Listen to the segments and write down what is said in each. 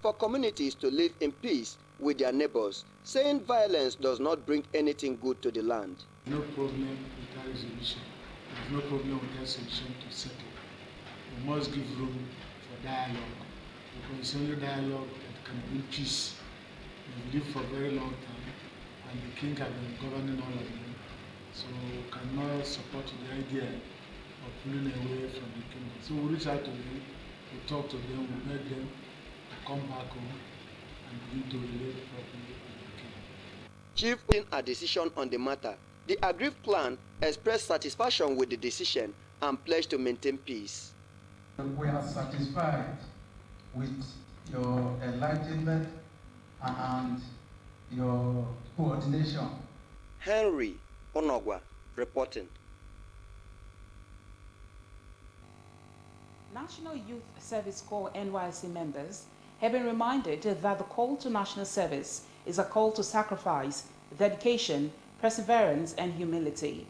for communities to live in peace with their neighbors, saying violence does not bring anything good to the land. No problem without resolution. There's no problem without solution to settle. We must give room for dialogue, because it's only dialogue that can bring peace. We've lived for a very long time, and the king has been governing all of them, so we cannot support the idea of pulling away from the kingdom. So we reach out to them, we talk to them, we beg them to come back home and begin to relate properly with the king. Chief, in a decision on the matter, the aggrieved clan expressed satisfaction with the decision and pledged to maintain peace. We are satisfied with your enlightenment and your coordination. Henry Onogwa reporting. National Youth Service Corps NYSC members have been reminded that the call to national service is a call to sacrifice, dedication, perseverance, and humility.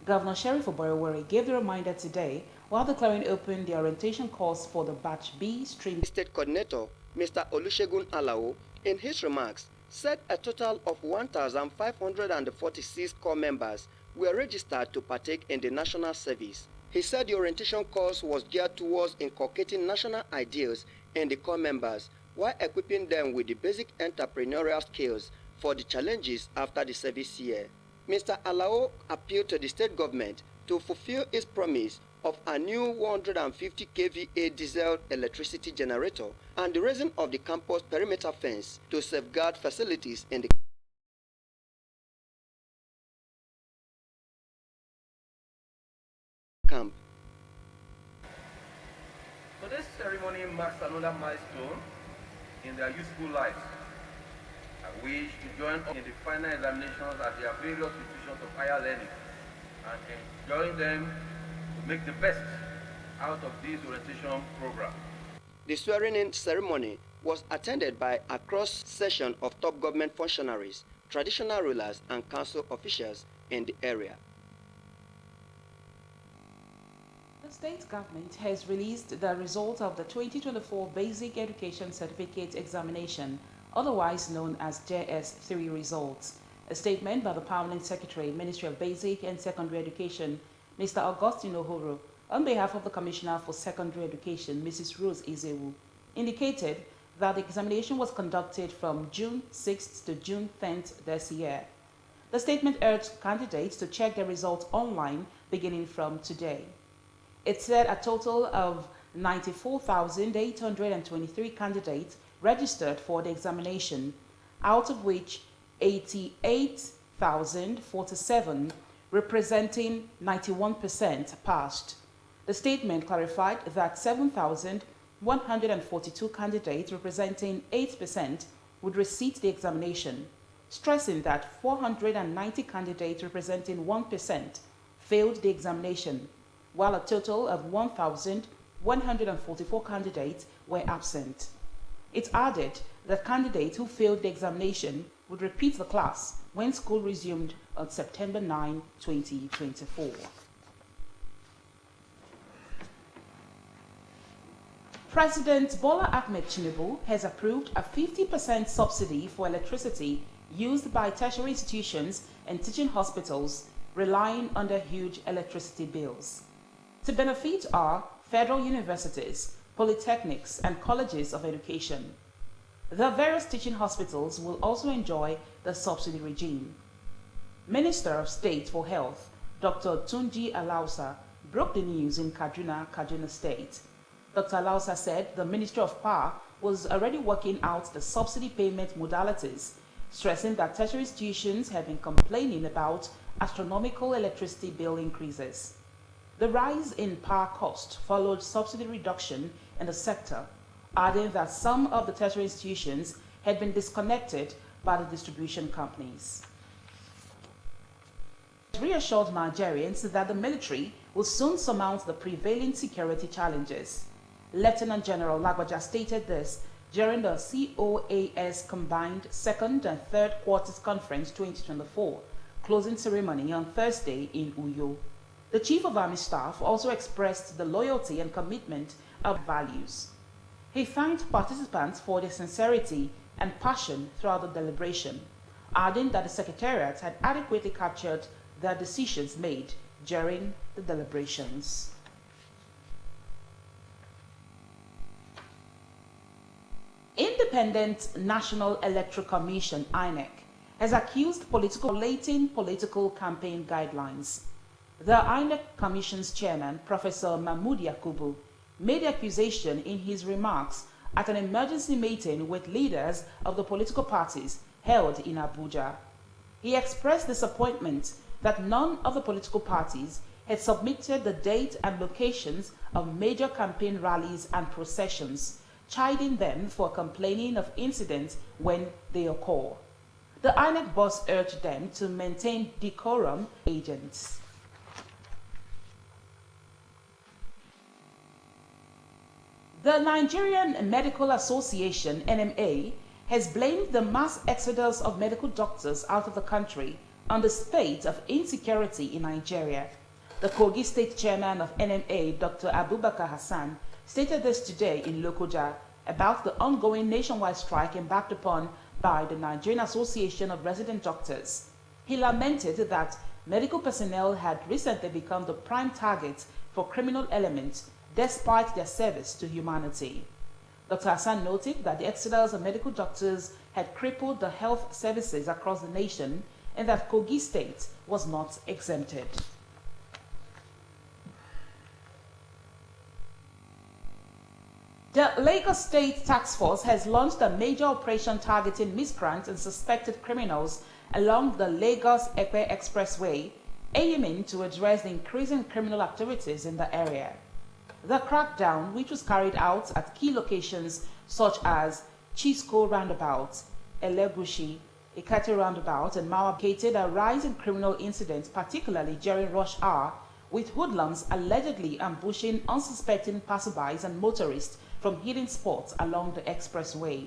Governor Sheriff Oborowori gave the reminder today while declaring open the orientation course for the Batch B stream. State Coordinator Mr. Olusegun Alao, in his remarks, said a total of 1,546 corps members were registered to partake in the national service. He said the orientation course was geared towards inculcating national ideals in the corps members while equipping them with the basic entrepreneurial skills for the challenges after the service year. Mr. Alao appealed to the state government to fulfill its promise of a new 150 kVA diesel electricity generator and the raising of the campus perimeter fence to safeguard facilities in the camp. Today's ceremony marks another milestone in their youthful lives. I wish to join in the final examinations at their various institutions of higher learning and enjoin them to make the best out of this orientation program. The swearing-in ceremony was attended by a cross-section of top government functionaries, traditional rulers, and council officials in the area. The state government has released the result of the 2024 Basic Education Certificate Examination, otherwise known as JS3 results. A statement by the Permanent Secretary, Ministry of Basic and Secondary Education, Mr. Augustine Ohoro, on behalf of the Commissioner for Secondary Education, Mrs. Rose Izewu, indicated that the examination was conducted from June 6th to June 10th this year. The statement urged candidates to check their results online beginning from today. It said a total of 94,823 candidates registered for the examination, out of which 88,047, representing 91%, passed. The statement clarified that 7,142 candidates, representing 8%, would resit the examination, stressing that 490 candidates, representing 1%, failed the examination, while a total of 1,144 candidates were absent. It added that candidates who failed the examination would repeat the class when school resumed on September 9, 2024. President Bola Ahmed Tinubu has approved a 50% subsidy for electricity used by tertiary institutions and teaching hospitals relying on their huge electricity bills. To benefit are federal universities, polytechnics, and colleges of education. The various teaching hospitals will also enjoy the subsidy regime. Minister of State for Health, Dr. Tunji Alausa, broke the news in Kaduna State. Dr. Alausa said the Ministry of Power was already working out the subsidy payment modalities, stressing that tertiary institutions have been complaining about astronomical electricity bill increases. The rise in power cost followed subsidy reduction in the sector, adding that some of the tertiary institutions had been disconnected by the distribution companies. It reassured Nigerians that the military will soon surmount the prevailing security challenges. Lieutenant General Lagbaja stated this during the COAS Combined Second and Third Quarters Conference 2024 closing ceremony on Thursday in Uyo. The Chief of Army Staff also expressed the loyalty and commitment of values. He thanked participants for their sincerity and passion throughout the deliberation, adding that the Secretariat had adequately captured the decisions made during the deliberations. Independent National Electoral Commission (INEC) has accused violating political campaign guidelines. The INEC Commission's chairman, Professor Mahmood Yakubu, made the accusation in his remarks at an emergency meeting with leaders of the political parties held in Abuja. He expressed disappointment that none of the political parties had submitted the date and locations of major campaign rallies and processions, chiding them for complaining of incidents when they occur. The INEC boss urged them to maintain decorum agents. The Nigerian Medical Association, NMA, has blamed the mass exodus of medical doctors out of the country on the state of insecurity in Nigeria. The Kogi State Chairman of NMA, Dr. Abubakar Hassan, stated this today in Lokoja about the ongoing nationwide strike embarked upon by the Nigerian Association of Resident Doctors. He lamented that medical personnel had recently become the prime target for criminal elements despite their service to humanity. Dr. Hassan noted that the exodus of medical doctors had crippled the health services across the nation and that Kogi State was not exempted. The Lagos State Task Force has launched a major operation targeting miscreants and suspected criminals along the Lagos-Epe Expressway, aiming to address the increasing criminal activities in the area. The crackdown, which was carried out at key locations such as Chisco Roundabout, Elegushi, Ikate Roundabout, and Mawa, indicated a rise in criminal incidents, particularly during rush hour, with hoodlums allegedly ambushing unsuspecting passerbys and motorists from hidden spots along the expressway.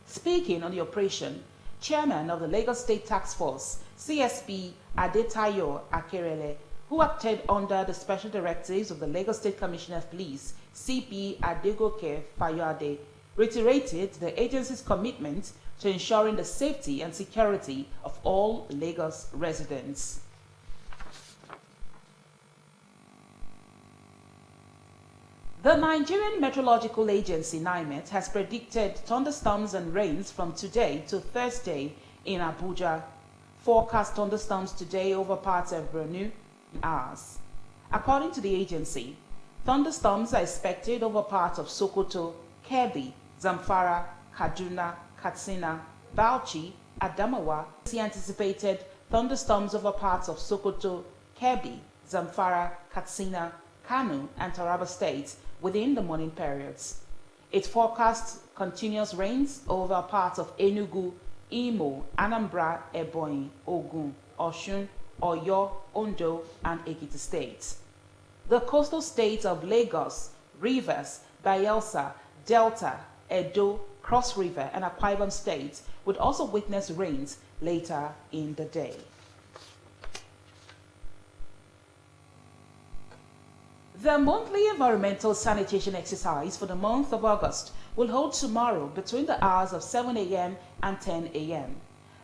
Speaking on the operation, Chairman of the Lagos State Task Force, CSP Adetayo Akerele, who acted under the special directives of the Lagos State Commissioner of Police, CP Adegoke Fayode, reiterated the agency's commitment to ensuring the safety and security of all Lagos residents. The Nigerian Meteorological Agency, NIMET, has predicted thunderstorms and rains from today to Thursday in Abuja. Forecast thunderstorms today over parts of Borno hours. According to the agency, thunderstorms are expected over parts of Sokoto, Kebbi, Zamfara, Kaduna, Katsina, Bauchi, Adamawa. The anticipated thunderstorms over parts of Sokoto, Kebbi, Zamfara, Katsina, Kano, and Taraba states within the morning periods. It forecasts continuous rains over parts of Enugu, Imo, Anambra, Ebonyi, Ogun, Osun, Oyo, Ondo, and Ekiti states. The coastal states of Lagos, Rivers, Bayelsa, Delta, Edo, Cross River, and Akwa Ibom states would also witness rains later in the day. The monthly environmental sanitation exercise for the month of August will hold tomorrow between the hours of 7 a.m. and 10 a.m.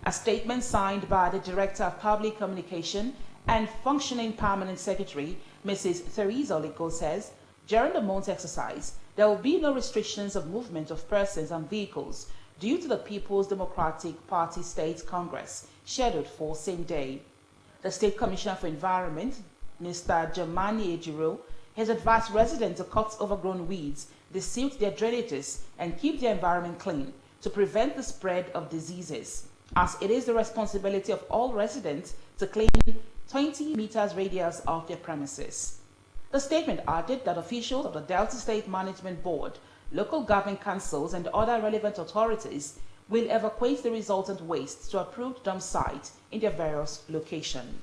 A statement signed by the Director of Public Communication and Functioning Permanent Secretary, Mrs. Theresa Oliko, says, during the month's exercise, there will be no restrictions of movement of persons and vehicles due to the People's Democratic Party State Congress, scheduled for same day. The State Commissioner for Environment, Mr. Germani Ejiro, has advised residents to cut overgrown weeds, desilts their drainages, and keep their environment clean to prevent the spread of diseases, as it is the responsibility of all residents to clean 20 meters radius of their premises. The statement added that officials of the Delta State Management Board, local government councils, and other relevant authorities will evacuate the resultant waste to approved dump sites in their various locations.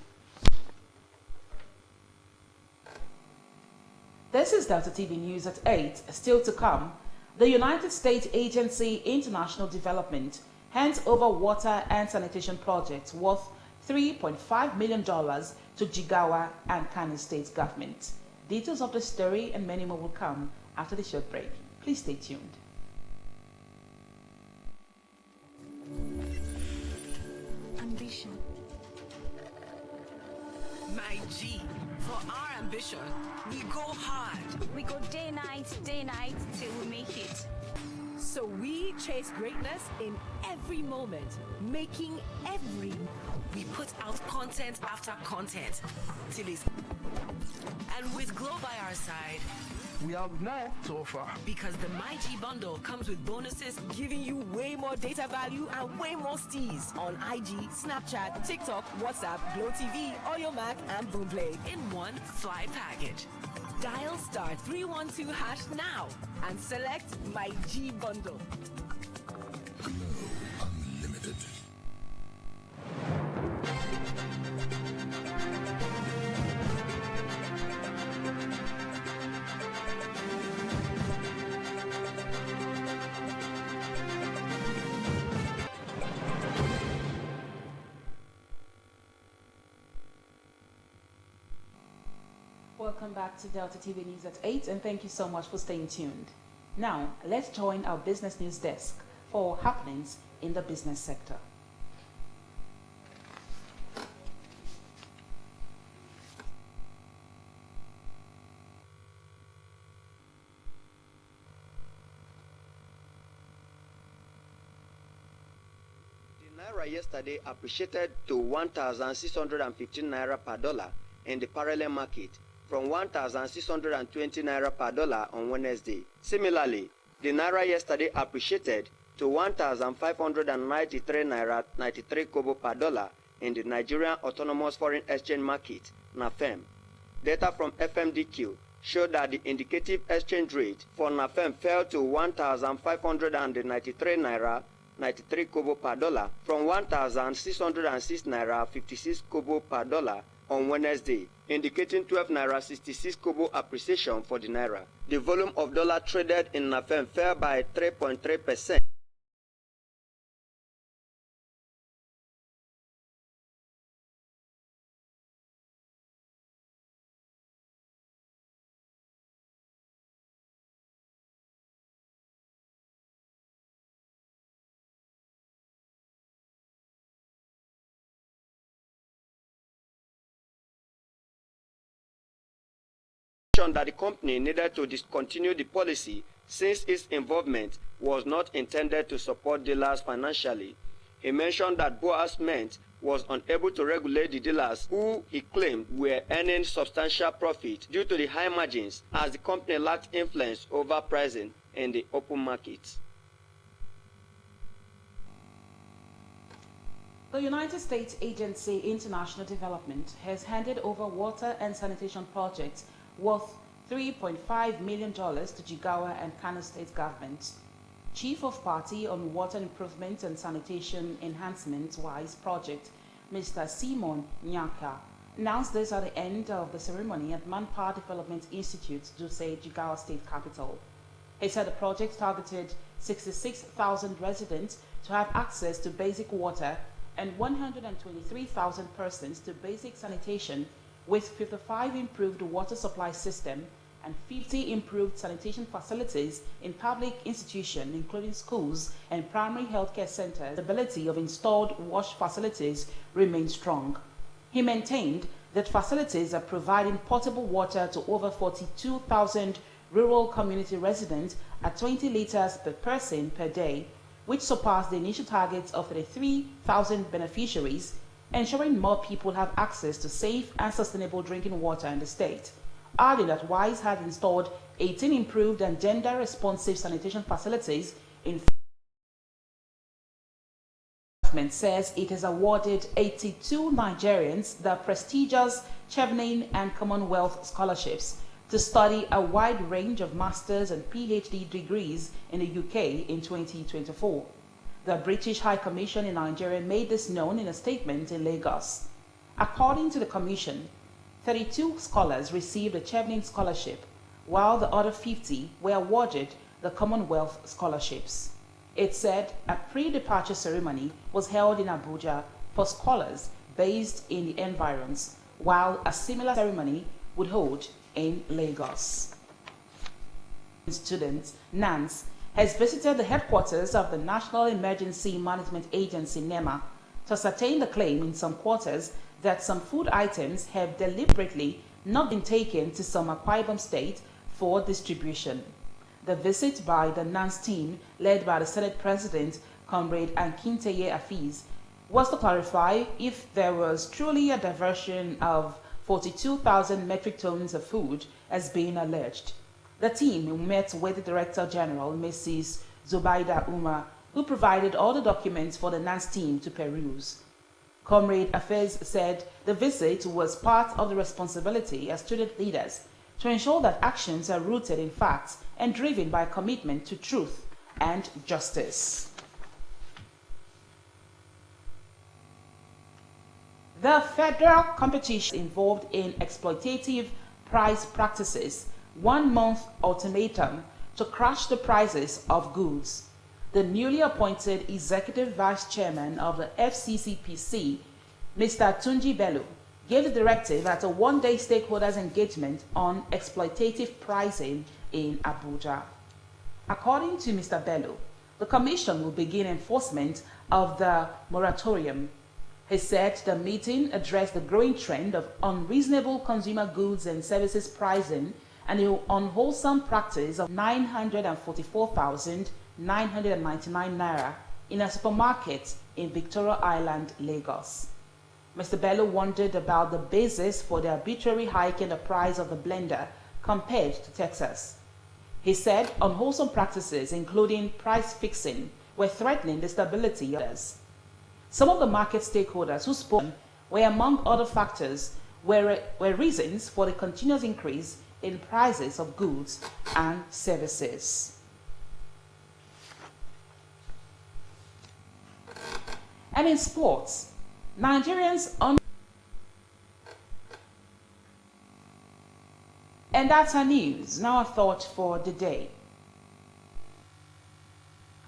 This is Delta TV News at 8. Still to come, the United States Agency International Development hands over water and sanitation projects worth $3.5 million to Jigawa and Kano State government. Details of the story and many more will come after the short break. Please stay tuned. Ambition. My G, for our ambition, we go hard. We go day night till we make it. So we chase greatness in every moment, making every. We put out content after content till it's. And with Glow by our side, we have more to offer. Because the MyG bundle comes with bonuses, giving you way more data value and way more steez on IG, Snapchat, TikTok, WhatsApp, Glow TV, Audio Mac, and Boomplay in one fly package. Dial *312# now and select MyG bundle. Glow Unlimited. Welcome back to Delta TV News at 8, and thank you so much for staying tuned. Now, let's join our business news desk for happenings in the business sector. The Naira yesterday appreciated to 1,615 Naira per dollar in the parallel market, from 1,620 Naira per dollar on Wednesday. Similarly, the Naira yesterday appreciated to 1,593 Naira 93 Kobo per dollar in the Nigerian Autonomous Foreign Exchange Market, NAFEM. Data from FMDQ showed that the indicative exchange rate for NAFEM fell to 1,593 Naira 93 Kobo per dollar from 1,606 Naira 56 Kobo per dollar on Wednesday, indicating 12 Naira 66 Kobo appreciation for the Naira. The volume of dollar traded in NAFEM fell by 3.3%. That the company needed to discontinue the policy since its involvement was not intended to support dealers financially. He mentioned that BOA Cement was unable to regulate the dealers who he claimed were earning substantial profit due to the high margins, as the company lacked influence over pricing in the open market. The United States Agency International Development has handed over water and sanitation projects worth $3.5 million to Jigawa and Kano state governments. Chief of Party on Water Improvement and Sanitation Enhancement WISE project, Mr. Simon Nyaka, announced this at the end of the ceremony at Manpower Development Institute, Duse, Jigawa state capital. He said the project targeted 66,000 residents to have access to basic water and 123,000 persons to basic sanitation, with 55 improved water supply system and 50 improved sanitation facilities in public institutions, including schools and primary healthcare centers. The ability of installed wash facilities remains strong. He maintained that facilities are providing potable water to over 42,000 rural community residents at 20 liters per person per day, which surpassed the initial targets of 33,000 beneficiaries, ensuring more people have access to safe and sustainable drinking water in the state. Adding that WISE had installed 18 improved and gender-responsive sanitation facilities in government says it has awarded 82 Nigerians the prestigious Chevening and Commonwealth scholarships to study a wide range of master's and PhD degrees in the UK in 2024. The British High Commission in Nigeria made this known in a statement in Lagos. According to the Commission, 32 scholars received a Chevening scholarship, while the other 50 were awarded the Commonwealth scholarships. It said a pre-departure ceremony was held in Abuja for scholars based in the environs, while a similar ceremony would hold in Lagos. students, NANS, has visited the headquarters of the National Emergency Management Agency, NEMA, to ascertain the claim in some quarters that some food items have deliberately not been taken to some Akwa Ibom state for distribution. The visit by the NANS team, led by the Senate President, Comrade Ankinteye Afiz, was to clarify if there was truly a diversion of 42,000 metric tons of food as being alleged. The team met with the Director General, Mrs. Zubaida Umar, who provided all the documents for the NANS team to peruse. Comrade Afiz said the visit was part of the responsibility as student leaders to ensure that actions are rooted in facts and driven by commitment to truth and justice. The federal competition involved in exploitative price practices, 1 month ultimatum to crash the prices of goods. The newly appointed Executive Vice Chairman of the FCCPC, Mr. Tunji Bello, gave the directive at a one-day stakeholders engagement on exploitative pricing in Abuja. According to Mr. Bello, the Commission will begin enforcement of the moratorium. He said the meeting addressed the growing trend of unreasonable consumer goods and services pricing and the unwholesome practice of 944,999 naira in a supermarket in Victoria Island, Lagos. Mr. Bello wondered about the basis for the arbitrary hike in the price of the blender compared to Texas. He said unwholesome practices, including price fixing, were threatening the stability of others. Some of the market stakeholders who spoke were, among other factors, were reasons for the continuous increase in prices of goods and services. And in sports, Nigerians And that's our news. Now a thought for the day.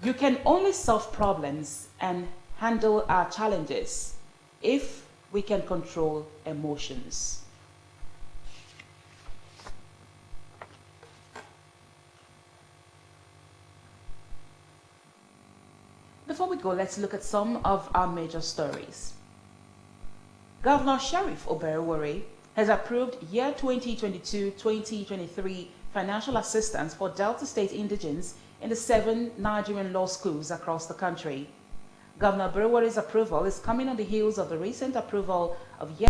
You can only solve problems and handle our challenges if we can control emotions. Before we go, let's look at some of our major stories. Governor Sheriff Oberewore has approved year 2022-2023 financial assistance for Delta State indigents in the 7 Nigerian law schools across the country. Governor Oberewore's approval is coming on the heels of the recent approval of year